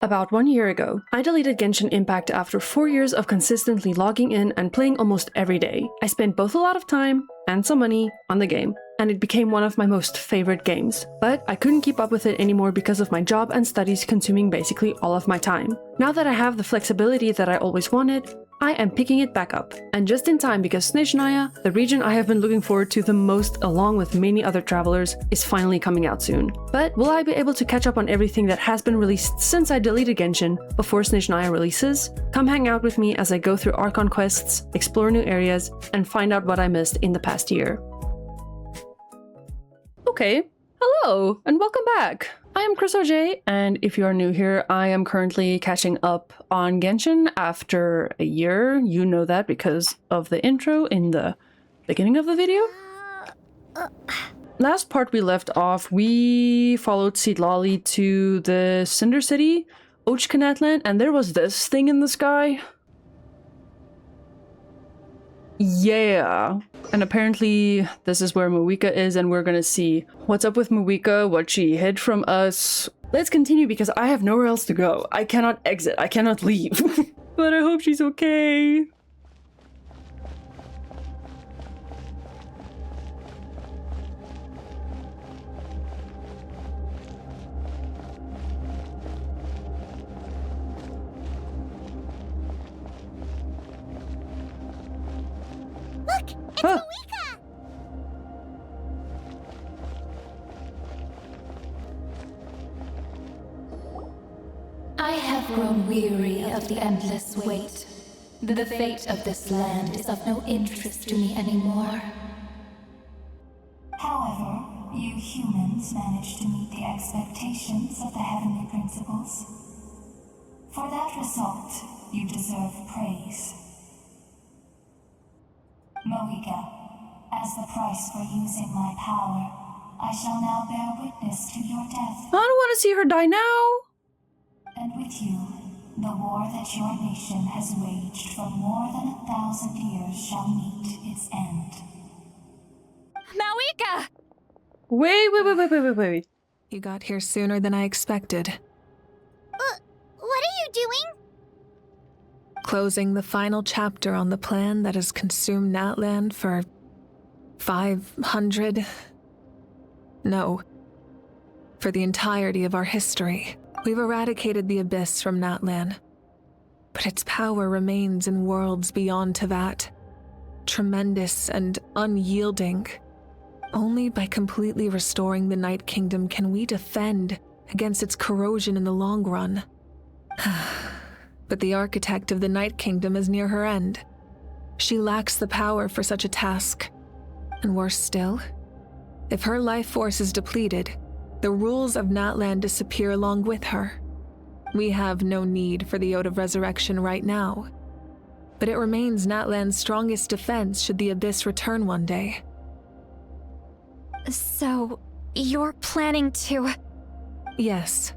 About 1 year ago, I deleted Genshin Impact after 4 years of consistently logging in and playing almost every day. I spent both a lot of time and some money on the game, and it became one of my most favorite games. But I couldn't keep up with it anymore because of my job and studies consuming basically all of my time. Now that I have the flexibility that I always wanted, I am picking it back up. And just in time because Snezhnaya, the region I have been looking forward to the most along with many other travelers, is finally coming out soon. But will I be able to catch up on everything that has been released since I deleted Genshin before Snezhnaya releases? Come hang out with me as I go through Archon quests, explore new areas, and find out what I missed in the past year. Okay, hello and welcome back! I am ChrissOJ, and if you are new here, I am currently catching up on Genshin after a year. You know that because of the intro in the beginning of the video. Last part we left off, we followed Citlali to the Cinder City, Natlan, and there was this thing in the sky. Yeah. And apparently this is where Mavuika is, and we're gonna see what's up with Mavuika, what she hid from us. Let's continue because I have nowhere else to go. I cannot exit, I cannot leave. But I hope she's okay. Look! It's Huh. Mavuika! I have grown weary of the endless wait. The fate of this land is of no interest to me anymore. However, you humans managed to meet the expectations of the heavenly principles. For that result, you deserve praise. Mavuika, as the price for using my power, I shall now bear witness to your death. I don't want to see her die now. And with you, the war that your nation has waged for more than 1,000 years shall meet its end. Mavuika! Wait. You got here sooner than I expected. What are you doing? Closing the final chapter on the plan that has consumed Natlan for 500... No. For the entirety of our history. We've eradicated the Abyss from Natlan. But its power remains in worlds beyond Teyvat. Tremendous and unyielding. Only by completely restoring the Night Kingdom can we defend against its corrosion in the long run. But the architect of the Night Kingdom is near her end. She lacks the power for such a task. And worse still, if her life force is depleted, the rules of Natlan disappear along with her. We have no need for the Ode of Resurrection right now. But it remains Natlan's strongest defense should the Abyss return one day. So, you're planning to... Yes.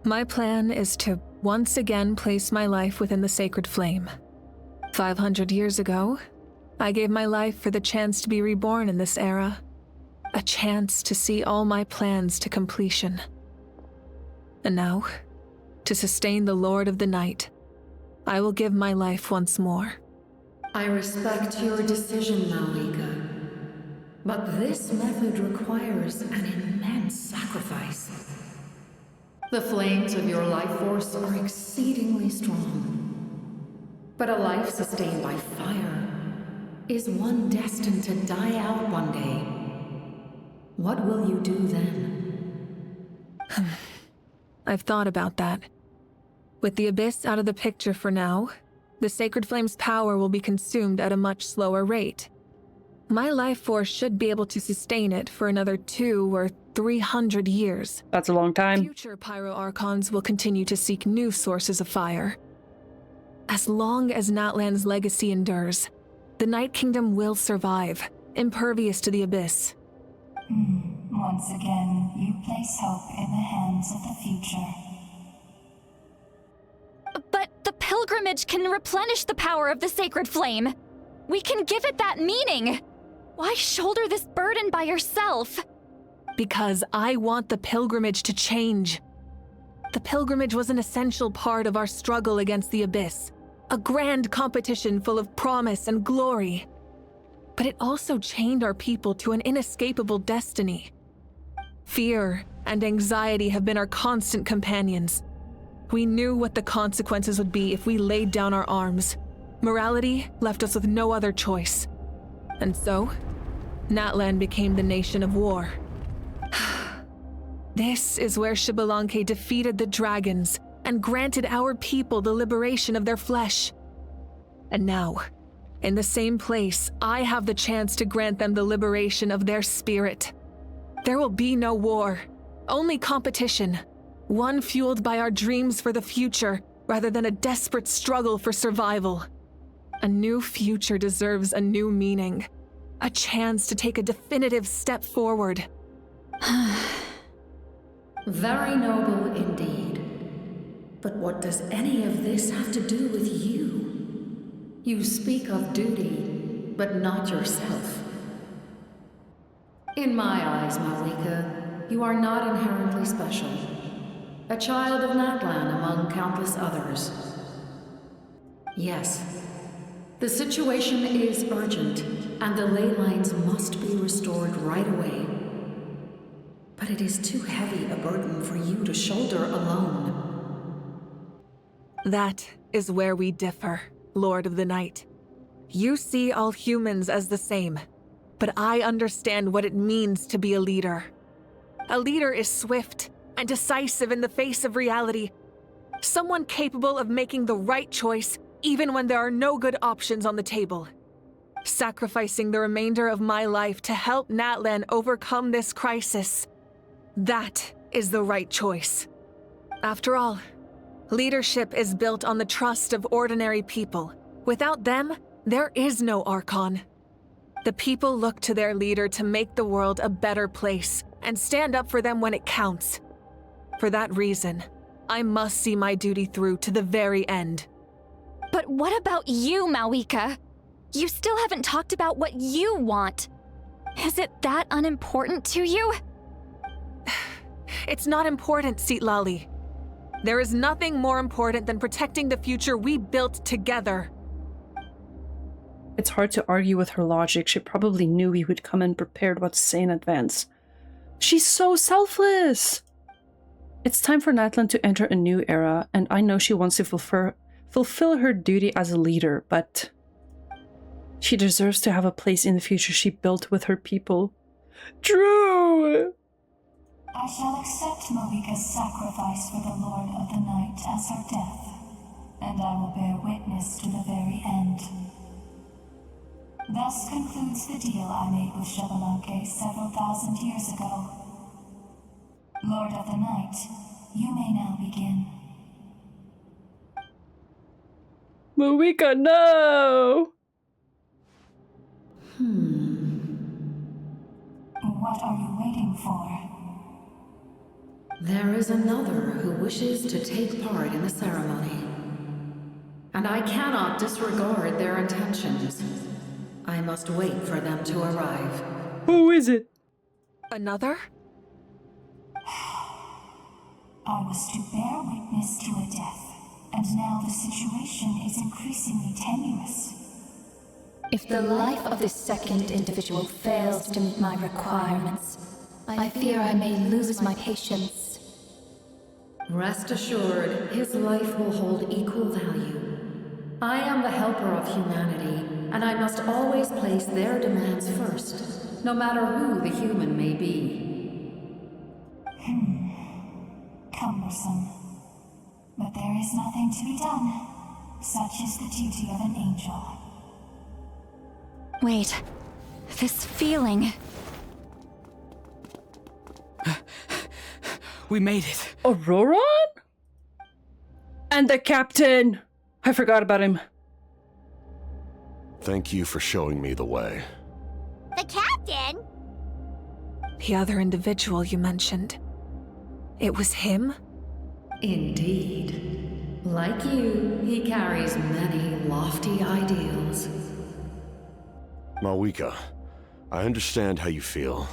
My plan is to once again place my life within the sacred flame. 500 years ago, I gave my life for the chance to be reborn in this era. A chance to see all my plans to completion. And now, to sustain the Lord of the Night, I will give my life once more. I respect your decision, Mavuika. But this method requires an immense sacrifice. The flames of your life force are exceedingly strong. But a life sustained by fire is one destined to die out one day. What will you do then? I've thought about that. With the Abyss out of the picture for now, the Sacred Flame's power will be consumed at a much slower rate. My life force should be able to sustain it for another 200 or 300 years. That's a long time. Future Pyro-Archons will continue to seek new sources of fire. As long as Natlan's legacy endures, the Night Kingdom will survive, impervious to the Abyss. Once again, you place hope in the hands of the future. But the pilgrimage can replenish the power of the sacred flame. We can give it that meaning. Why shoulder this burden by yourself? Because I want the pilgrimage to change. The pilgrimage was an essential part of our struggle against the Abyss, a grand competition full of promise and glory. But it also chained our people to an inescapable destiny. Fear and anxiety have been our constant companions. We knew what the consequences would be if we laid down our arms. Morality left us with no other choice. And so, Natlan became the nation of war. This is where Xbalanque defeated the dragons and granted our people the liberation of their flesh. And now, in the same place, I have the chance to grant them the liberation of their spirit. There will be no war, only competition, one fueled by our dreams for the future rather than a desperate struggle for survival. A new future deserves a new meaning, a chance to take a definitive step forward. Very noble indeed. But what does any of this have to do with you? You speak of duty, but not yourself. In my eyes, Mavuika, you are not inherently special. A child of Natlan among countless others. Yes, the situation is urgent, and the ley lines must be restored right away. But it is too heavy a burden for you to shoulder alone. That is where we differ, Lord of the Night. You see all humans as the same, but I understand what it means to be a leader. A leader is swift and decisive in the face of reality. Someone capable of making the right choice even when there are no good options on the table. Sacrificing the remainder of my life to help Natlan overcome this crisis. That is the right choice. After all, leadership is built on the trust of ordinary people. Without them, there is no Archon. The people look to their leader to make the world a better place and stand up for them when it counts. For that reason, I must see my duty through to the very end. But what about you, Mavuika? You still haven't talked about what you want. Is it that unimportant to you? It's not important, Citlali. There is nothing more important than protecting the future we built together. It's hard to argue with her logic. She probably knew we would come in prepared what to say in advance. She's so selfless! It's time for Natlan to enter a new era, and I know she wants to fulfill her duty as a leader, but she deserves to have a place in the future she built with her people. True! I shall accept Mavuika's sacrifice for the Lord of the Night as her death, and I will bear witness to the very end. Thus concludes the deal I made with Xbalanque several thousand years ago. Lord of the Night, you may now begin. Mavuika, no! What are you waiting for? There is another who wishes to take part in the ceremony. And I cannot disregard their intentions. I must wait for them to arrive. Who is it? Another? I was to bear witness to a death, and now the situation is increasingly tenuous. If the life of this second individual fails to meet my requirements, I fear I may lose my patience. Rest assured, his life will hold equal value. I am the helper of humanity, and I must always place their demands first, no matter who the human may be. Cumbersome. But there is nothing to be done. Such is the duty of an angel. Wait, this feeling. We made it. Auroron? And the captain! I forgot about him. Thank you for showing me the way. The captain? The other individual you mentioned. It was him? Indeed. Like you, he carries many lofty ideals. Mavuika, I understand how you feel,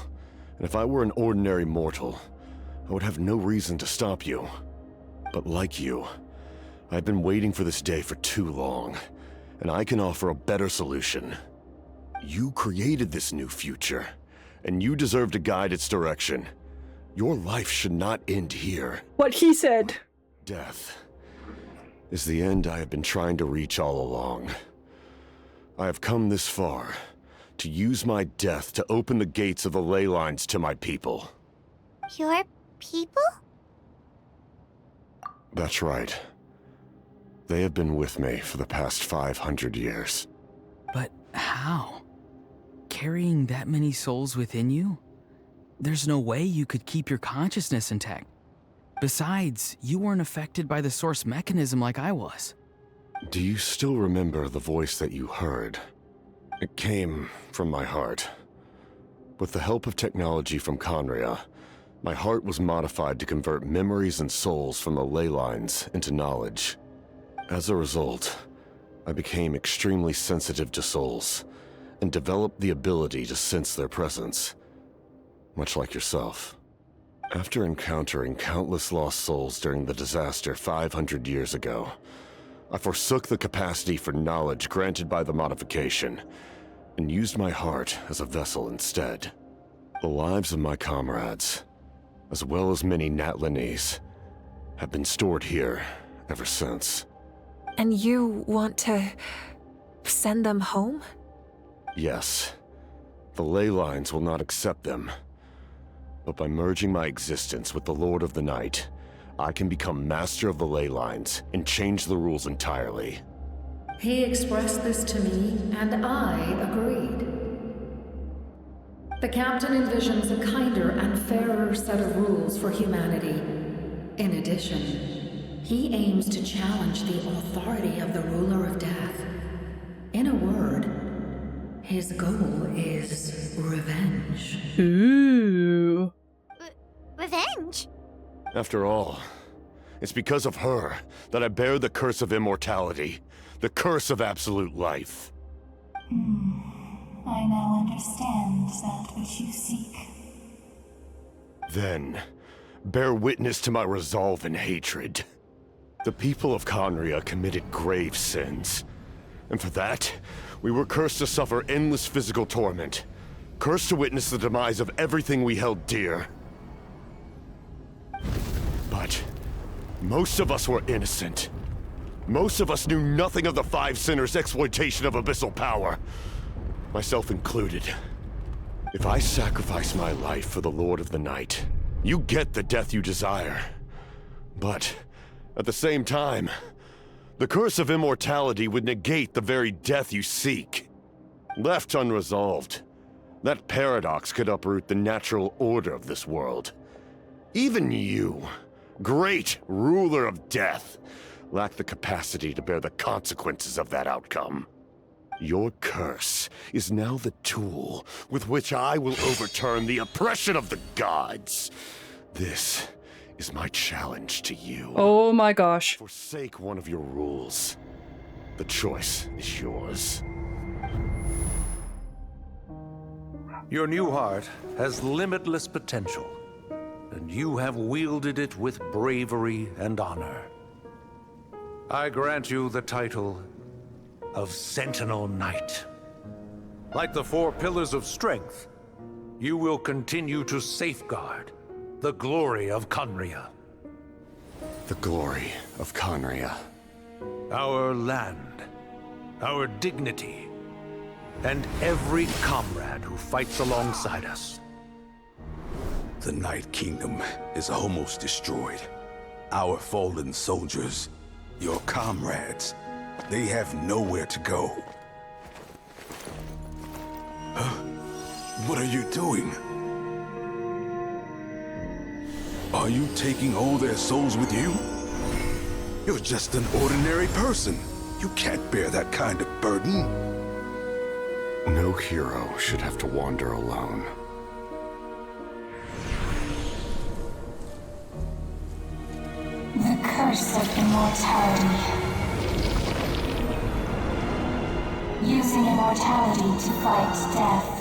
and if I were an ordinary mortal, I would have no reason to stop you. But like you, I've been waiting for this day for too long, and I can offer a better solution. You created this new future, and you deserve to guide its direction. Your life should not end here. What he said. Death is the end I have been trying to reach all along. I have come this far to use my death to open the gates of the ley lines to my people. Your people? That's right. They have been with me for the past 500 years. But how? Carrying that many souls within you? There's no way you could keep your consciousness intact. Besides, you weren't affected by the source mechanism like I was. Do you still remember the voice that you heard? It came from my heart. With the help of technology from Khaenri'ah, my heart was modified to convert memories and souls from the ley lines into knowledge. As a result, I became extremely sensitive to souls, and developed the ability to sense their presence, much like yourself. After encountering countless lost souls during the disaster 500 years ago, I forsook the capacity for knowledge granted by the modification, and used my heart as a vessel instead. The lives of my comrades, as well as many Natlanese, have been stored here ever since. And you want to send them home? Yes. The ley lines will not accept them. But by merging my existence with the Lord of the Night, I can become master of the ley lines and change the rules entirely. He expressed this to me, and I agreed. The captain envisions a kinder and fairer set of rules for humanity. In addition, he aims to challenge the authority of the ruler of death. In a word, his goal is revenge. Ooh. Revenge? After all, it's because of her that I bear the curse of immortality, the curse of absolute life. I now understand that which you seek. Then, bear witness to my resolve and hatred. The people of Khaenri'ah committed grave sins, and for that, we were cursed to suffer endless physical torment, cursed to witness the demise of everything we held dear. But most of us were innocent. Most of us knew nothing of the Five Sinners' exploitation of abyssal power, myself included. If I sacrifice my life for the Lord of the Night, you get the death you desire. But at the same time, the curse of immortality would negate the very death you seek. Left unresolved, that paradox could uproot the natural order of this world. Even you, great ruler of death, lack the capacity to bear the consequences of that outcome. Your curse is now the tool with which I will overturn the oppression of the gods. This is my challenge to you. Oh my gosh. Forsake one of your rules. The choice is yours. Your new heart has limitless potential, and you have wielded it with bravery and honor. I grant you the title of Sentinel Knight. Like the four pillars of strength, you will continue to safeguard the glory of Khaenri'ah. The glory of Khaenri'ah. Our land, our dignity, and every comrade who fights alongside us. The Night Kingdom is almost destroyed. Our fallen soldiers, your comrades, they have nowhere to go. What are you doing? Are you taking all their souls with you? You're just an ordinary person. You can't bear that kind of burden. No hero should have to wander alone. The curse of immortality. Using immortality to fight death.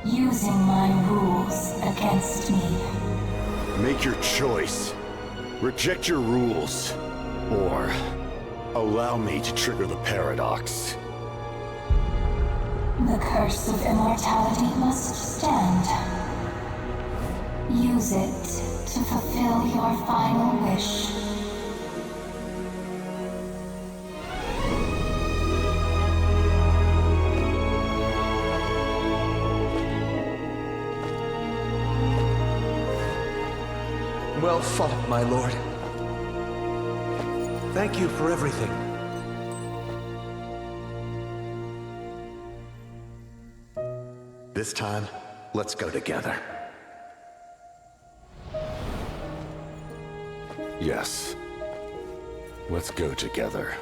Using my rules against me. Make your choice. Reject your rules, or allow me to trigger the paradox. The curse of immortality must stand. Use it to fulfill your final wish. Well fought, my lord. Thank you for everything. This time, let's go together. Yes. Let's go together.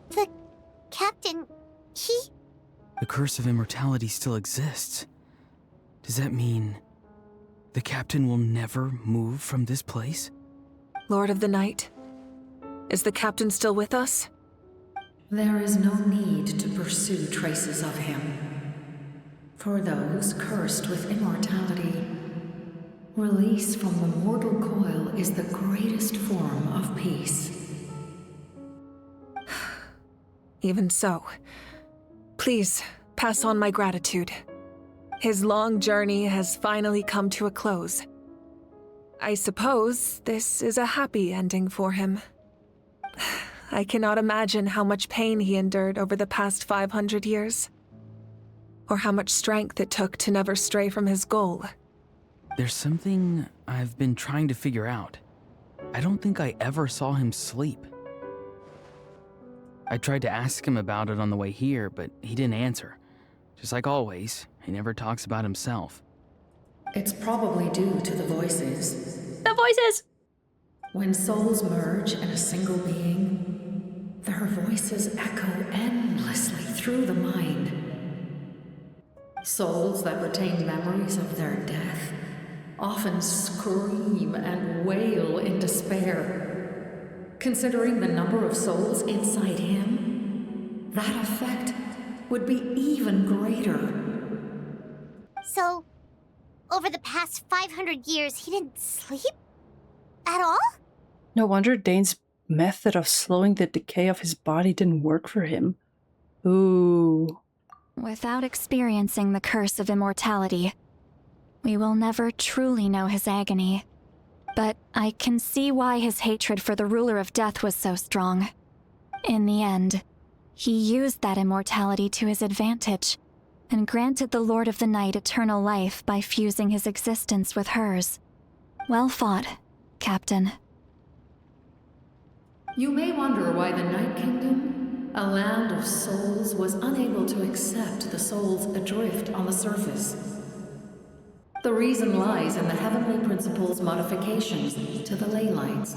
The captain, he... The curse of immortality still exists. Does that mean the captain will never move from this place? Lord of the Night, is the captain still with us? There is no need to pursue traces of him. For those cursed with immortality, release from the mortal coil is the greatest form of peace. Even so, please pass on my gratitude. His long journey has finally come to a close. I suppose this is a happy ending for him. I cannot imagine how much pain he endured over the past 500 years, or how much strength it took to never stray from his goal. There's something I've been trying to figure out. I don't think I ever saw him sleep. I tried to ask him about it on the way here, but he didn't answer. Just like always, he never talks about himself. It's probably due to the voices. The voices! When souls merge in a single being, their voices echo endlessly through the mind. Souls that retain memories of their death often scream and wail in despair. Considering the number of souls inside him, that effect would be even greater. So, over the past 500 years, he didn't sleep? At all? No wonder Dane's method of slowing the decay of his body didn't work for him. Ooh. Without experiencing the curse of immortality, we will never truly know his agony. But I can see why his hatred for the ruler of death was so strong. In the end, he used that immortality to his advantage, and granted the Lord of the Night eternal life by fusing his existence with hers. Well fought, Captain. You may wonder why the Night Kingdom, a land of souls, was unable to accept the souls adrift on the surface. The reason lies in the Heavenly Principle's modifications to the ley lines.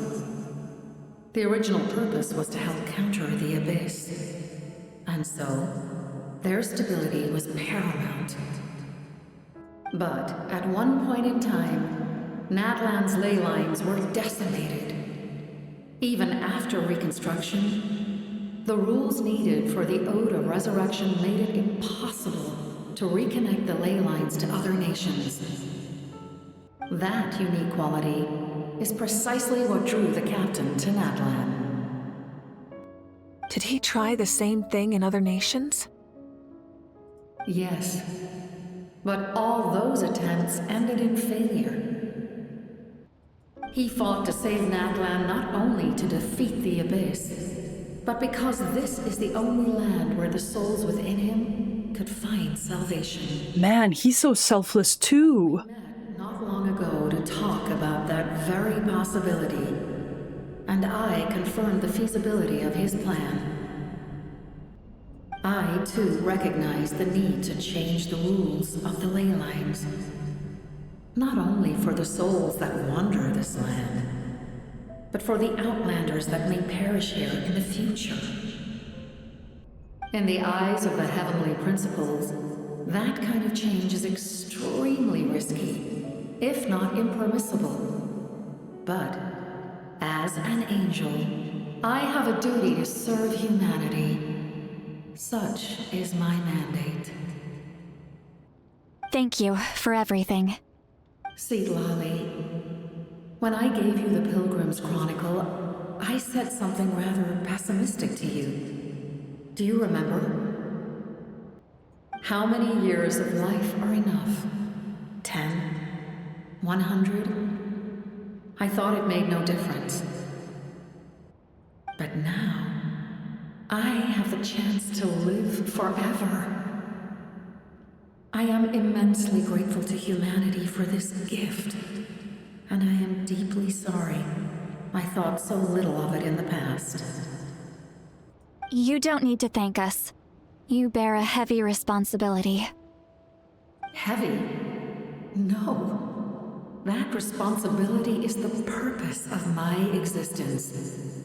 The original purpose was to help counter the Abyss, and so their stability was paramount. But at one point in time, Natlan's ley lines were decimated. Even after reconstruction, the rules needed for the Ode of Resurrection made it impossible to reconnect the ley lines to other nations. That unique quality is precisely what drew the captain to Natlan. Did he try the same thing in other nations? Yes, but all those attempts ended in failure. He fought to save Natlan not only to defeat the Abyss, but because this is the only land where the souls within him could find salvation. Man, he's so selfless too. We met not long ago to talk about that very possibility, and I confirmed the feasibility of his plan. I, too, recognize the need to change the rules of the ley lines. Not only for the souls that wander this land, but for the outlanders that may perish here in the future. In the eyes of the Heavenly Principles, that kind of change is extremely risky, if not impermissible. But, as an angel, I have a duty to serve humanity. Such is my mandate. Thank you for everything. CYLYY, when I gave you the Pilgrim's Chronicle, I said something rather pessimistic to you. Do you remember? How many years of life are enough? 10? 100? I thought it made no difference. But now, I have the chance to live forever. I am immensely grateful to humanity for this gift, and I am deeply sorry I thought so little of it in the past. You don't need to thank us. You bear a heavy responsibility. Heavy? No. That responsibility is the purpose of my existence.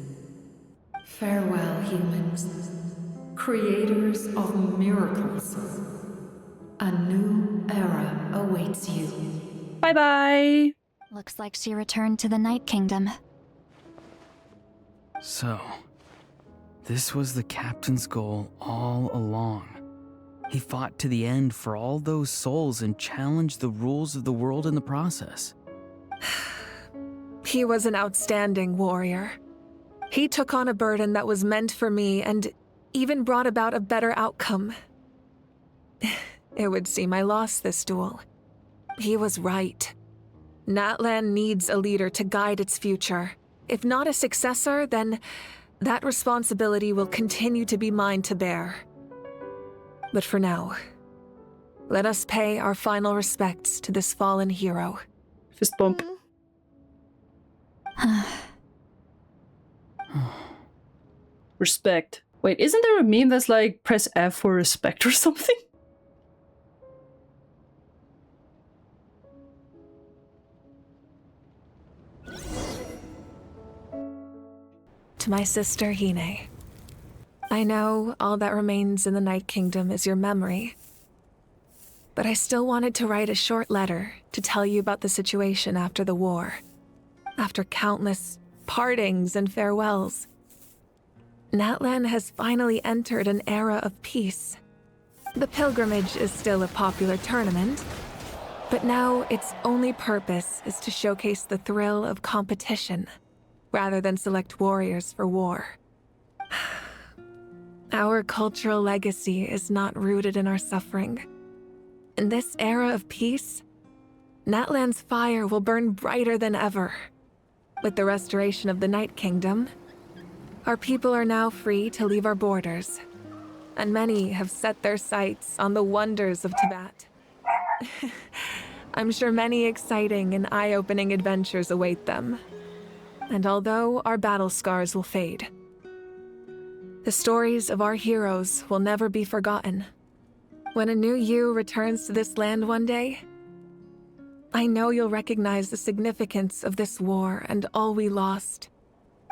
Farewell, humans. Creators of miracles. A new era awaits you. Bye-bye! Looks like she returned to the Night Kingdom. So, this was the captain's goal all along. He fought to the end for all those souls and challenged the rules of the world in the process. He was an outstanding warrior. He took on a burden that was meant for me and even brought about a better outcome. It would seem I lost this duel. He was right. Natlan needs a leader to guide its future. If not a successor, then that responsibility will continue to be mine to bear. But for now, let us pay our final respects to this fallen hero. Fist bump. Respect. Wait, isn't there a meme that's like, press F for respect or something? To my sister, Hine. I know all that remains in the Night Kingdom is your memory. But I still wanted to write a short letter to tell you about the situation after the war. After countless partings and farewells. Natlan has finally entered an era of peace. The pilgrimage is still a popular tournament, but now its only purpose is to showcase the thrill of competition, rather than select warriors for war. Our cultural legacy is not rooted in our suffering. In this era of peace, Natlan's fire will burn brighter than ever. With the restoration of the Night Kingdom, our people are now free to leave our borders, and many have set their sights on the wonders of Teyvat. I'm sure many exciting and eye-opening adventures await them. And although our battle scars will fade, the stories of our heroes will never be forgotten. When a new you returns to this land one day, I know you'll recognize the significance of this war and all we lost.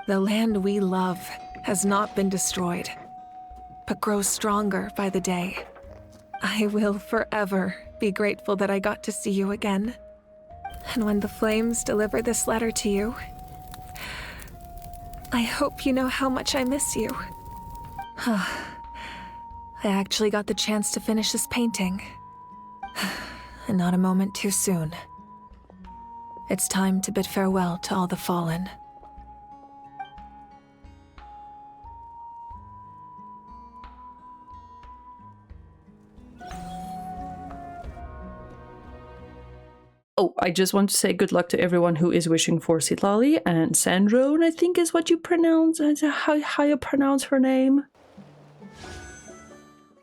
The land we love has not been destroyed, but grows stronger by the day. I will forever be grateful that I got to see you again. And when the flames deliver this letter to you, I hope you know how much I miss you. I actually got the chance to finish this painting. And not a moment too soon. It's time to bid farewell to all the fallen. Oh, I just want to say good luck to everyone who is wishing for CYLYY and Sandrone, I think is what you pronounce, how you pronounce her name.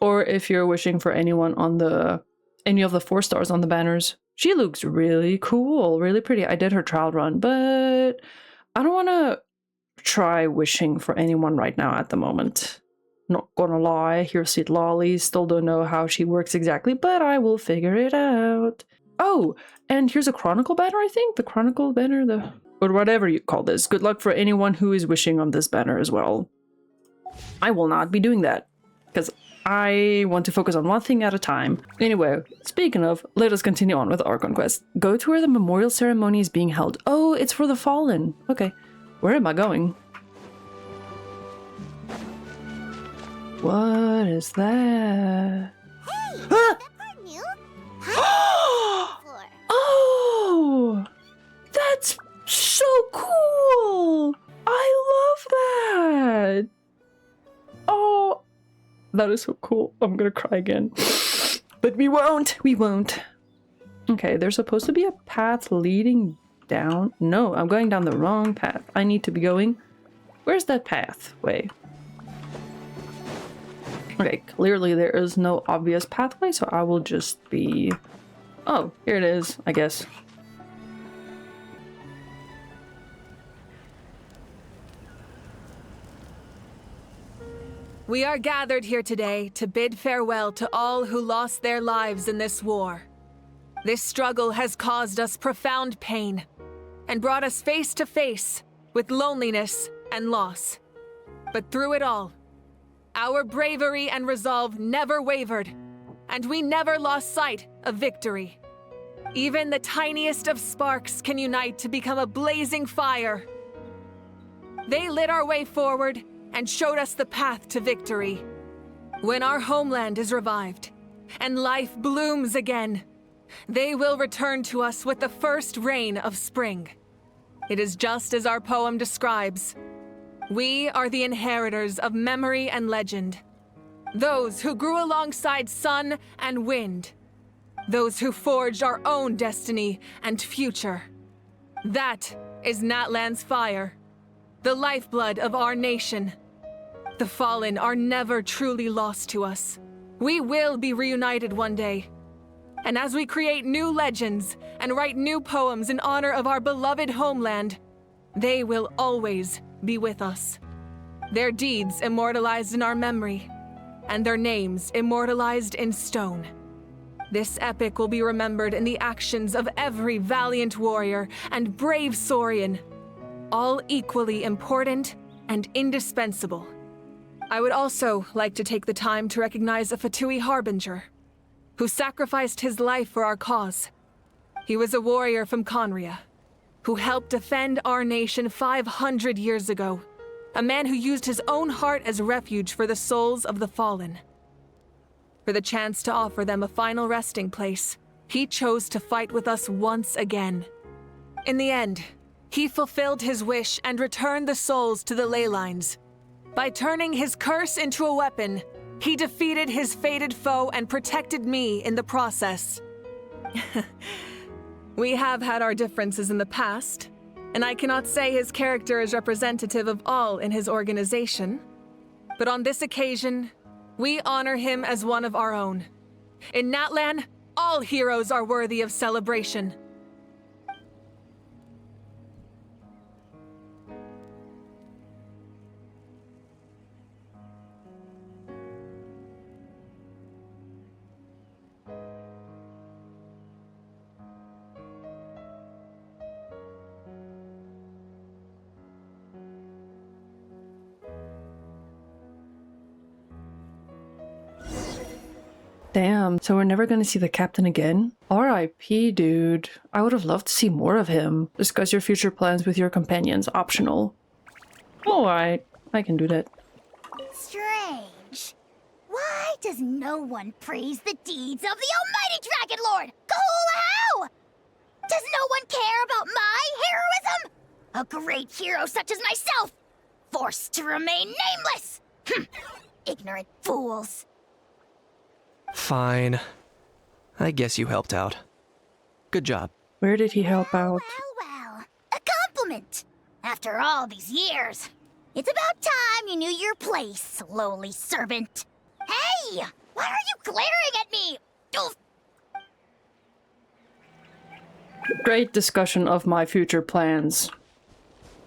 Or if you're wishing for anyone on any of the 4 stars on the banners. She looks really cool, really pretty. I did her trial run, but I don't want to try wishing for anyone right now at the moment. Not gonna lie, here's CYLYY, still don't know how she works exactly, but I will figure it out. Oh, and here's a Chronicle banner, I think? The Chronicle banner, or whatever you call this. Good luck for anyone who is wishing on this banner as well. I will not be doing that, because I want to focus on one thing at a time. Anyway, speaking of, let us continue on with our conquest. Go to where the memorial ceremony is being held. Oh, it's for the fallen. Okay, where am I going? What is that? Hey, is that part new? Oh, that's so cool! I love that! Oh, that is so cool. I'm gonna cry again. But we won't. We won't. Okay, there's supposed to be a path leading down. No, I'm going down the wrong path. I need to be going... Where's that pathway? Okay, clearly there is no obvious pathway, so I will just be... Oh, here it is, I guess. We are gathered here today to bid farewell to all who lost their lives in this war. This struggle has caused us profound pain and brought us face to face with loneliness and loss. But through it all, our bravery and resolve never wavered, and we never lost sight of victory. Even the tiniest of sparks can unite to become a blazing fire. They lit our way forward and showed us the path to victory. When our homeland is revived and life blooms again, they will return to us with the first rain of spring. It is just as our poem describes. We are the inheritors of memory and legend. Those who grew alongside sun and wind. Those who forged our own destiny and future. That is Natlan's fire, the lifeblood of our nation. The fallen are never truly lost to us. We will be reunited one day. And as we create new legends and write new poems in honor of our beloved homeland, they will always be with us. Their deeds immortalized in our memory, and their names immortalized in stone. This epic will be remembered in the actions of every valiant warrior and brave Saurian, all equally important and indispensable. I would also like to take the time to recognize a Fatui harbinger, who sacrificed his life for our cause. He was a warrior from Conria, who helped defend our nation 500 years ago. A man who used his own heart as refuge for the souls of the fallen. For the chance to offer them a final resting place, he chose to fight with us once again. In the end, he fulfilled his wish and returned the souls to the ley lines. By turning his curse into a weapon, he defeated his fated foe and protected me in the process. We have had our differences in the past, and I cannot say his character is representative of all in his organization. But on this occasion, we honor him as one of our own. In Natlan, all heroes are worthy of celebration. Damn, so we're never gonna see the captain again? R.I.P. dude. I would have loved to see more of him. Discuss your future plans with your companions. Optional. Alright, I can do that. Strange. Why does no one praise the deeds of the almighty Dragon Lord, Kahula? Does no one care about my heroism? A great hero such as myself, forced to remain nameless! Ignorant fools. Fine. I guess you helped out. Good job. Where did he help out? Well. A compliment. After all these years. It's about time you knew your place, lowly servant. Hey! Why are you glaring at me? Oof. Great discussion of my future plans.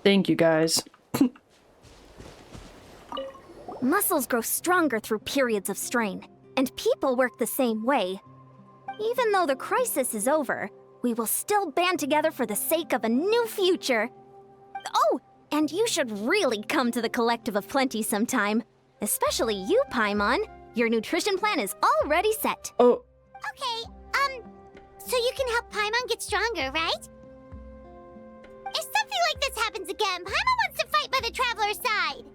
Thank you, guys. Muscles grow stronger through periods of strain, and people work the same way. Even though the crisis is over, we will still band together for the sake of a new future. Oh, and you should really come to the Collective of Plenty sometime. Especially you, Paimon. Your nutrition plan is already set. Oh. Okay, so you can help Paimon get stronger, right? If something like this happens again, Paimon wants to fight by the Traveler's side.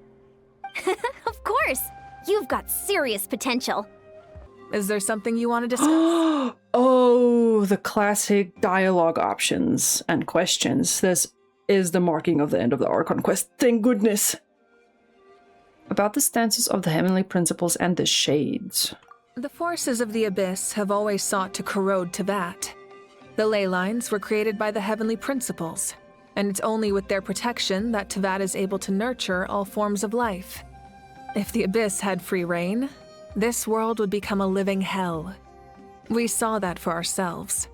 Of course. You've got serious potential. Is there something you want to discuss? Oh, the classic dialogue options and questions. This is the marking of the end of the Archon quest. Thank goodness. About the stances of the heavenly principles and the shades. The forces of the Abyss have always sought to corrode Teyvat. The ley lines were created by the heavenly principles, and it's only with their protection that Teyvat is able to nurture all forms of life. If the Abyss had free reign, this world would become a living hell. We saw that for ourselves.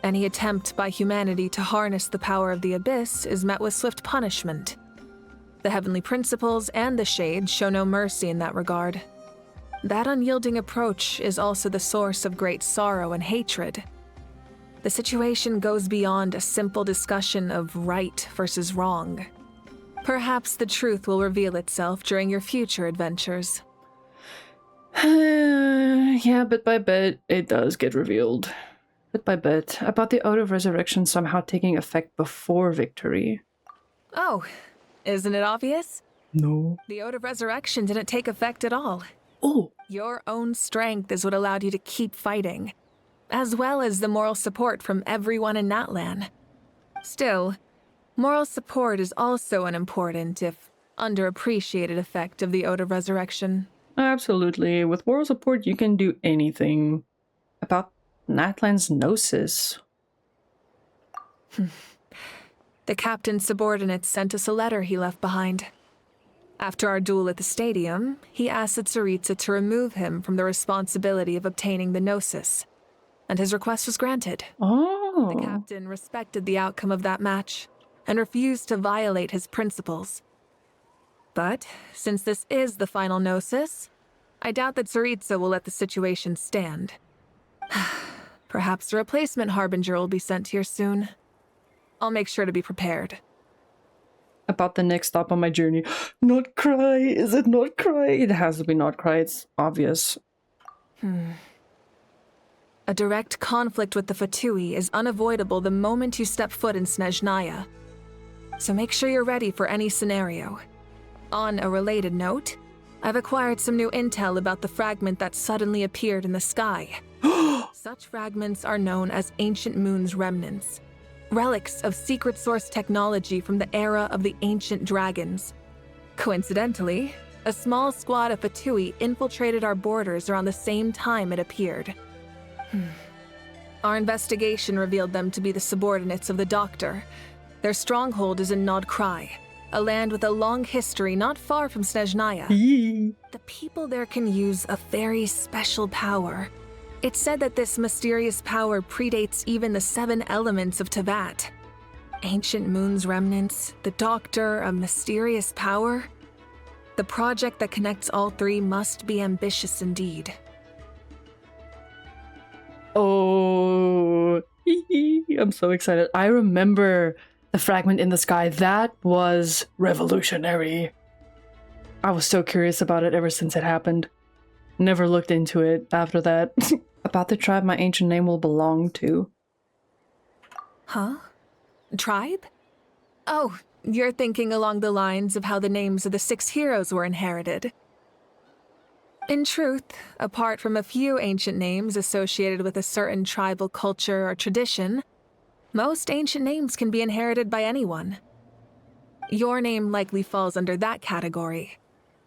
Any attempt by humanity to harness the power of the Abyss is met with swift punishment. The heavenly principles and the shades show no mercy in that regard. That unyielding approach is also the source of great sorrow and hatred. The situation goes beyond a simple discussion of right versus wrong. Perhaps the truth will reveal itself during your future adventures. Yeah, bit by bit, it does get revealed. Bit by bit. About the Ode of Resurrection somehow taking effect before victory. Oh, isn't it obvious? No. The Ode of Resurrection didn't take effect at all. Oh. Your own strength is what allowed you to keep fighting, as well as the moral support from everyone in Natlan. Still, moral support is also an important, if underappreciated, effect of the Ode of Resurrection. Absolutely. With moral support, you can do anything. About Natlan's gnosis. The captain's subordinates sent us a letter he left behind. After our duel at the stadium, he asked Tsaritsa to remove him from the responsibility of obtaining the gnosis, and his request was granted. Oh. The captain respected the outcome of that match and refused to violate his principles. But, since this is the final gnosis, I doubt that Tsaritsa will let the situation stand. Perhaps a replacement harbinger will be sent here soon. I'll make sure to be prepared. About the next stop on my journey. Not cry! Is it not cry? It has to be not cry, it's obvious. A direct conflict with the Fatui is unavoidable the moment you step foot in Snezhnaya. So make sure you're ready for any scenario. On a related note, I've acquired some new intel about the fragment that suddenly appeared in the sky. Such fragments are known as Ancient Moon's remnants, relics of secret source technology from the era of the ancient dragons. Coincidentally, a small squad of Fatui infiltrated our borders around the same time it appeared. Our investigation revealed them to be the subordinates of the Doctor. Their stronghold is in Nod Krai, a land with a long history not far from Snezhnaya. The people there can use a very special power. It's said that this mysterious power predates even the 7 elements of Teyvat. Ancient Moon's remnants, the Doctor, a mysterious power. The project that connects all 3 must be ambitious indeed. Oh, I'm so excited. I remember the fragment in the sky. That was revolutionary. I was so curious about it ever since it happened. Never looked into it after that. About the tribe my ancient name will belong to. Huh? Tribe? Oh, you're thinking along the lines of how the names of the 6 heroes were inherited. In truth, apart from a few ancient names associated with a certain tribal culture or tradition, most ancient names can be inherited by anyone. Your name likely falls under that category.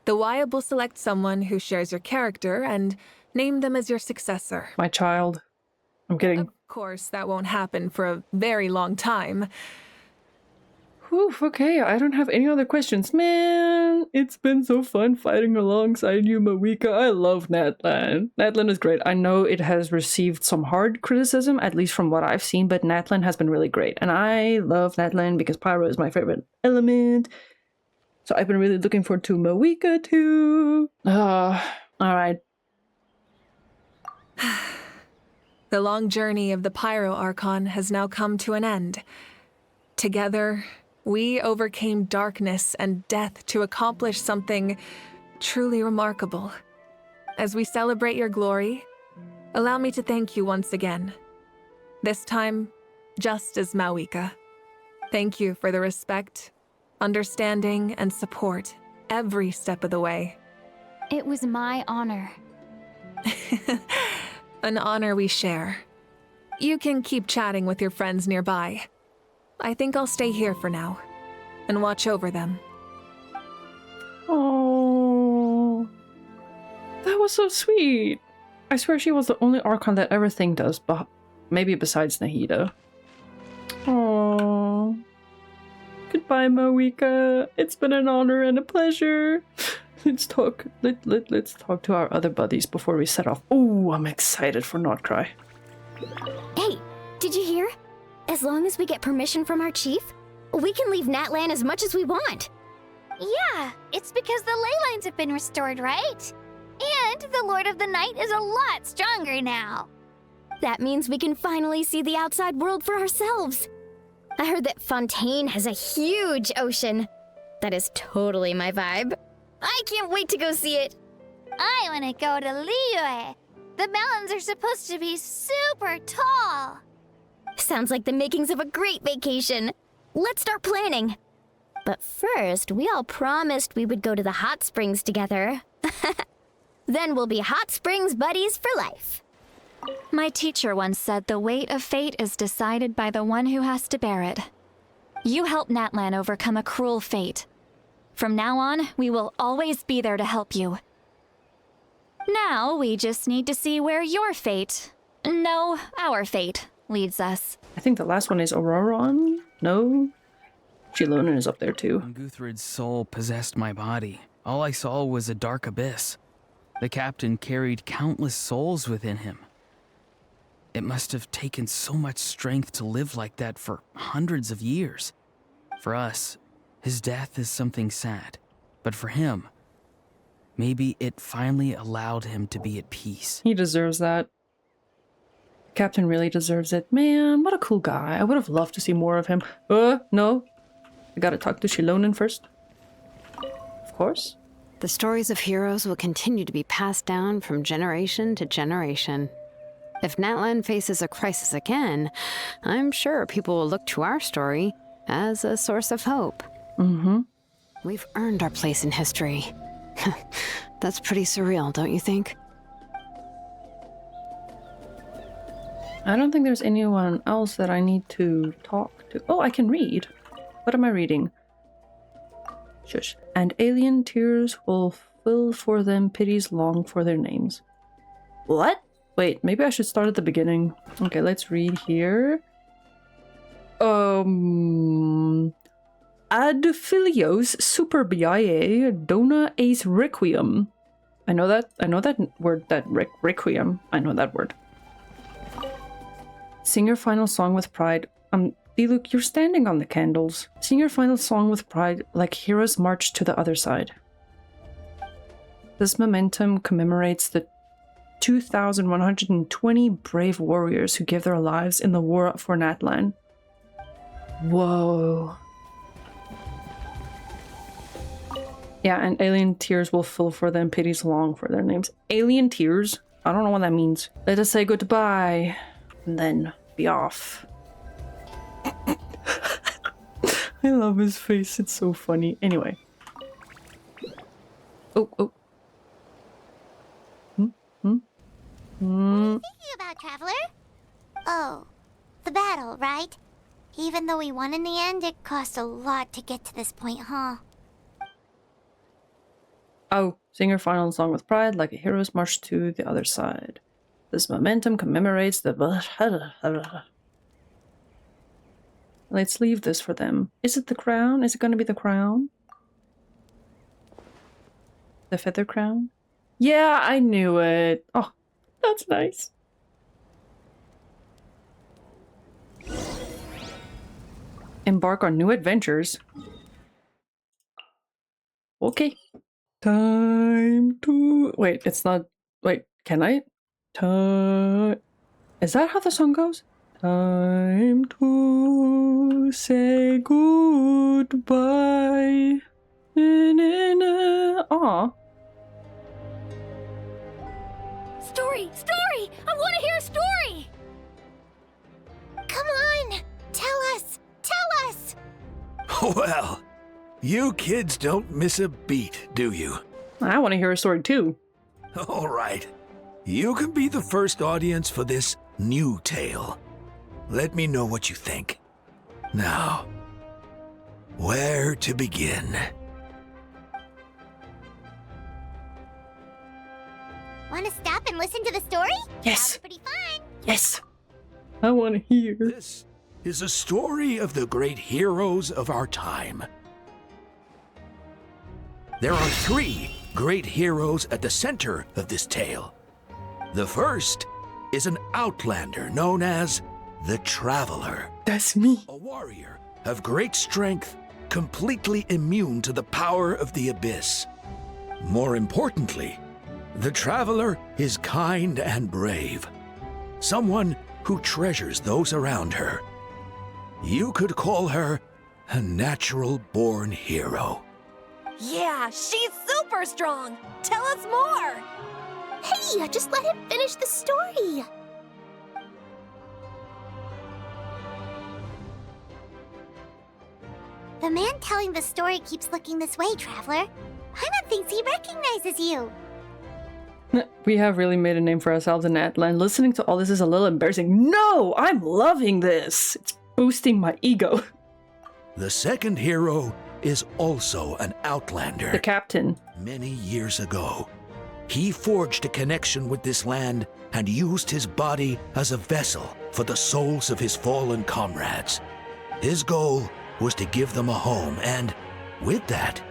The Wyab will select someone who shares your character and name them as your successor. My child. I'm kidding. Of course, that won't happen for a very long time. Whew, okay, I don't have any other questions. Man, it's been so fun fighting alongside you, Mavuika. I love Natlan. Natlan is great. I know it has received some hard criticism, at least from what I've seen, but Natlan has been really great. And I love Natlan because Pyro is my favorite element. So I've been really looking forward to Mavuika too. Alright. The long journey of the Pyro Archon has now come to an end. Together, we overcame darkness and death to accomplish something truly remarkable. as we celebrate your glory, allow me to thank you once again. This time, just as Mavuika. Thank you for the respect, understanding, and support every step of the way. It was my honor. An honor we share. You can keep chatting with your friends nearby. I think I'll stay here for now and watch over them. Oh, that was so sweet. I swear she was the only Archon that ever thanked us, but maybe besides Nahida. Oh, goodbye, Mavuika. It's been an honor and a pleasure. Let's talk. Let's talk to our other buddies before we set off. Oh, I'm excited for Not Cry. Hey, did you hear? As long as we get permission from our chief, we can leave Natlan as much as we want. Yeah, it's because the ley lines have been restored, right? And the Lord of the Night is a lot stronger now. That means we can finally see the outside world for ourselves. I heard that Fontaine has a huge ocean. That is totally my vibe. I can't wait to go see it. I want to go to ILYYY. The mountains are supposed to be super tall. Sounds like the makings of a great vacation. Let's start planning. But first, we all promised we would go to the hot springs together. Then we'll be hot springs buddies for life. My teacher once said the weight of fate is decided by the one who has to bear it. You helped Natlan overcome a cruel fate. From now on, we will always be there to help you. Now, we just need to see where your fate, no, our fate, leads us. I think the last one is Auroron? No? Chilonen is up there too. When Guthred's soul possessed my body, all I saw was a dark abyss. The captain carried countless souls within him. It must have taken so much strength to live like that for hundreds of years. For us, his death is something sad. But for him, maybe it finally allowed him to be at peace. He deserves that. Captain really deserves it. Man, what a cool guy. I would have loved to see more of him. No. I gotta talk to Chilonen first. Of course. The stories of heroes will continue to be passed down from generation to generation. If Natlan faces a crisis again, I'm sure people will look to our story as a source of hope. Mm-hmm. We've earned our place in history. That's pretty surreal, don't you think? I don't think there's anyone else that I need to talk to. Oh, I can read. What am I reading? Shush. And alien tears will fill for them, pities long for their names. What? Wait, maybe I should start at the beginning. Okay, let's read here. Ad filios superbiae dona eis requiem. I know that word, requiem. I know that word. Sing your final song with pride. Diluc, you're standing on the candles. Sing your final song with pride, like heroes march to the other side. This momentum commemorates the 2,120 brave warriors who gave their lives in the war for Natlan. Whoa. Yeah, and alien tears will fill for them, pities long for their names. Alien tears? I don't know what that means. Let us say goodbye, and then be off. I love his face, it's so funny. Anyway. Oh. Thinking about, Traveler? Oh, the battle, right? Even though we won in the end, it cost a lot to get to this point, huh? Oh, sing your final song with pride, like a hero's march to the other side. This momentum commemorates the... Let's leave this for them. Is it the crown? Is it going to be the crown? The feather crown? Yeah, I knew it. Oh, that's nice. Embark on new adventures. Okay. Time to... Wait, it's not... Wait, can I? Time... Is that how the song goes? Time to say goodbye. Aw. Story! Story! I want to hear a story! Come on! Tell us! Tell us! Well, you kids don't miss a beat, do you? I want to hear a story too. All right. You can be the first audience for this new tale. Let me know what you think. Now, where to begin? Want to stop and listen to the story? Yes. That'll be pretty fun. Yes. I want to hear. This is a story of the great heroes of our time. There are 3 great heroes at the center of this tale. The first is an outlander known as the Traveler. That's me. A warrior of great strength, completely immune to the power of the abyss. More importantly, the Traveler is kind and brave. Someone who treasures those around her. You could call her a natural-born hero. Yeah, she's super strong! Tell us more! Hey, just let him finish the story! The man telling the story keeps looking this way, Traveler. Paimon thinks he recognizes you. We have really made a name for ourselves in Natlan. Listening to all this is a little embarrassing. No! I'm loving this! It's boosting my ego. The second hero is also an outlander. The captain. Many years ago, he forged a connection with this land and used his body as a vessel for the souls of his fallen comrades. His goal was to give them a home and, with that,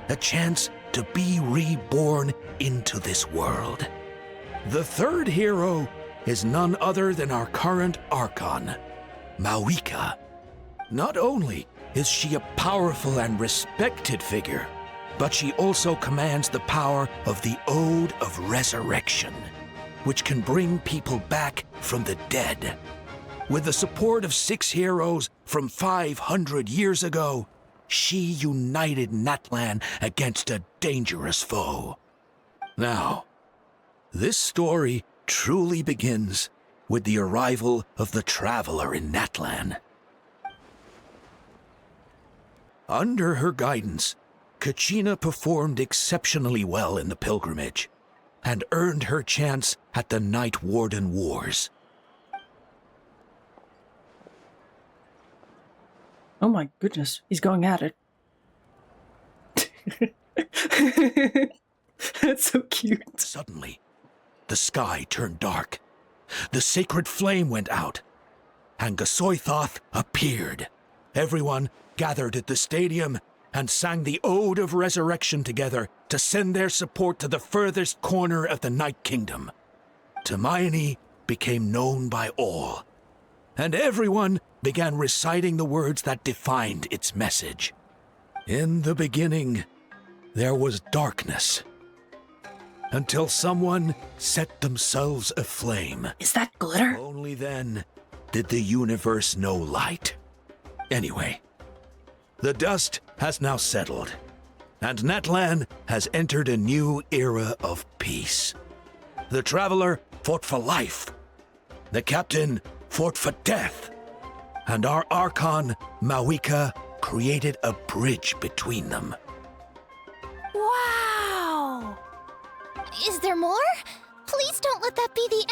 a chance to be reborn into this world. The third hero is none other than our current Archon, Mavuika. Not only is she a powerful and respected figure, but she also commands the power of the Ode of Resurrection, which can bring people back from the dead. With the support of 6 heroes from 500 years ago, she united Natlan against a dangerous foe. Now, this story truly begins with the arrival of the Traveler in Natlan. Under her guidance, Kachina performed exceptionally well in the pilgrimage and earned her chance at the Night Warden Wars. Oh my goodness, he's going at it. That's so cute. Suddenly, the sky turned dark. The sacred flame went out, and Gasoithoth appeared. Everyone gathered at the stadium and sang the Ode of Resurrection together to send their support to the furthest corner of the Night Kingdom. Hermione became known by all, and everyone began reciting the words that defined its message. In the beginning, there was darkness, until someone set themselves aflame. Is that glitter? Only then did the universe know light. Anyway, the dust has now settled, and Natlan has entered a new era of peace. The Traveler fought for life. The Captain fought for death. And our Archon, Mavuika, created a bridge between them. Wow! Is there more? Please don't let that be the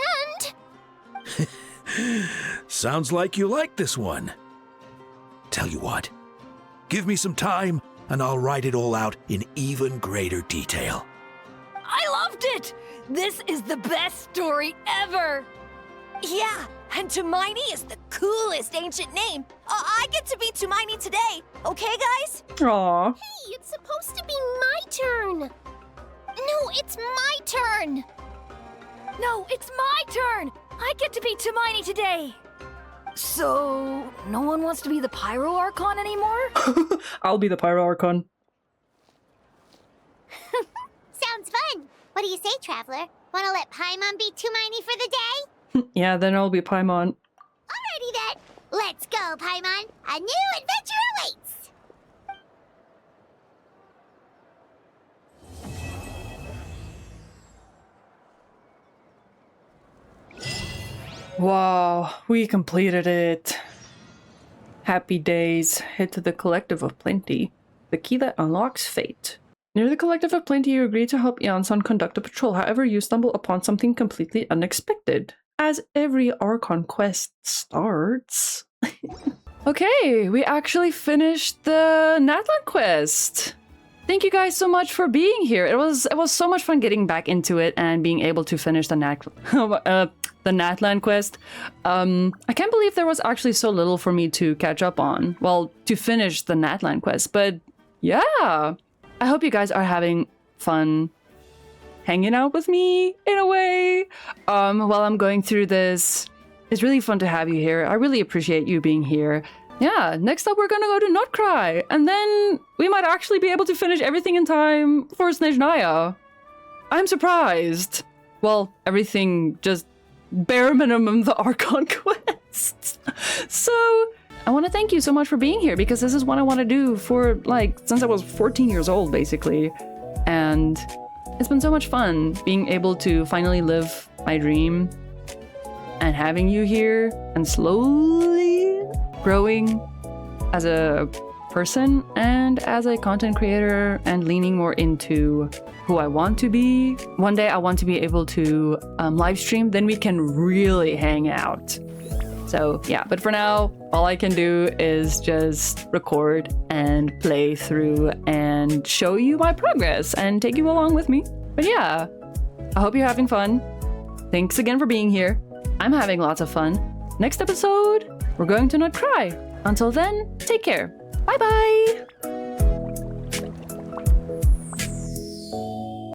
end! Sounds like you like this one. Tell you what, give me some time and I'll write it all out in even greater detail. I loved it! This is the best story ever! Yeah, and Hermione is the coolest ancient name. I get to be Hermione today, okay, guys? Aww. Hey, it's supposed to be my turn. No, it's my turn. No, it's my turn! I get to be Hermione today! So, no one wants to be the Pyro Archon anymore? I'll be the Pyro Archon. Sounds fun. What do you say, Traveler? Wanna let Paimon be Hermione for the day? Yeah, then I'll be Paimon. Alrighty then. Let's go, Paimon. A new adventure awaits. Wow, we completed it. Happy days. Head to the Collective of Plenty, the key that unlocks fate. Near the Collective of Plenty, you agree to help Janson conduct a patrol. However, you stumble upon something completely unexpected, as every Archon quest starts. Okay, we actually finished the Natlan quest. Thank you guys so much for being here. It was so much fun getting back into it and being able to finish the Natlan quest. I can't believe there was actually so little for me to catch up on. Well, to finish the Natlan quest, but yeah. I hope you guys are having fun hanging out with me in a way while I'm going through this. It's really fun to have you here. I really appreciate you being here. Yeah, next up we're gonna go to Notcry, and then we might actually be able to finish everything in time for Snezhnaya. I'm surprised. Well, everything, just bare minimum the Archon quests. So, I want to thank you so much for being here, because this is what I want to do for, like, since I was 14 years old, basically. And it's been so much fun being able to finally live my dream and having you here and slowly growing as a person and as a content creator and leaning more into who I want to be. One day I want to be able to live stream, then we can really hang out. So yeah, but for now, all I can do is just record and play through and show you my progress and take you along with me. But yeah, I hope you're having fun. Thanks again for being here. I'm having lots of fun. Next episode, we're going to not cry. Until then, take care. Bye bye!